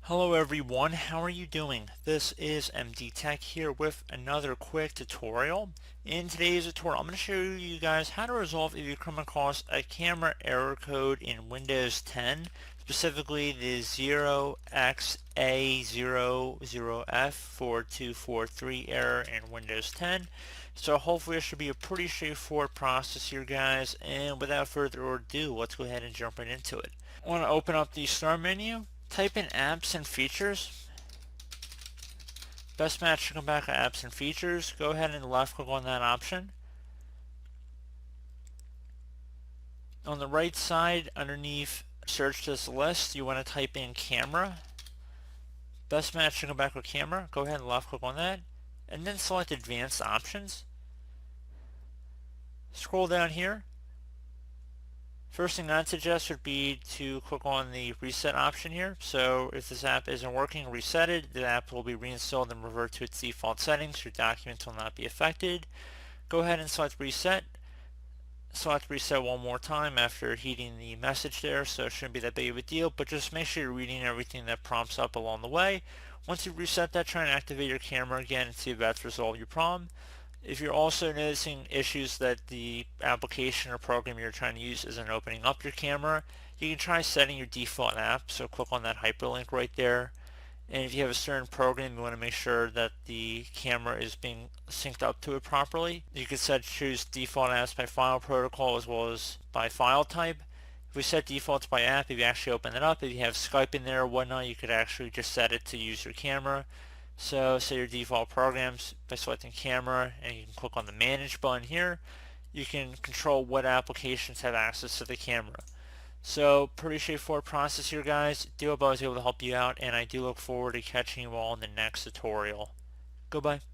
Hello everyone, how are you doing? This is MD Tech here with another quick tutorial. In today's tutorial, I'm going to show you guys how to resolve if you come across a camera error code in Windows 10, specifically the 0xA00F4244 error in Windows 10. So hopefully it should be a pretty straightforward process here, guys, and without further ado, let's go ahead and jump right into it. I want to open up the Start menu. Type in apps and features. Best match to come back to apps and features. Go ahead and left click on that option. On the right side underneath search this list, you want to type in camera. Best match to come back with camera. Go ahead and left click on that. And then select advanced options. Scroll down here. First thing I'd suggest would be to click on the reset option here. So if this app isn't working, reset it. The app will be reinstalled and revert to its default settings. Your documents will not be affected. Go ahead and select reset. Select reset one more time after heeding the message there, so it shouldn't be that big of a deal, but just make sure you're reading everything that prompts up along the way. Once you reset that, try and activate your camera again and see if that's resolved your problem. If you're also noticing issues that the application or program you're trying to use isn't opening up your camera, you can try setting your default app. So click on that hyperlink right there. And if you have a certain program, you want to make sure that the camera is being synced up to it properly. You can choose default apps by file protocol as well as by file type. If we set defaults by app, if you actually open it up, if you have Skype in there or whatnot, you could actually just set it to use your camera. So say your default programs by selecting camera, and you can click on the manage button here. You can control what applications have access to the camera. So pretty straightforward process here, guys. Do hope I was able to help you out, and I do look forward to catching you all in the next tutorial. Goodbye.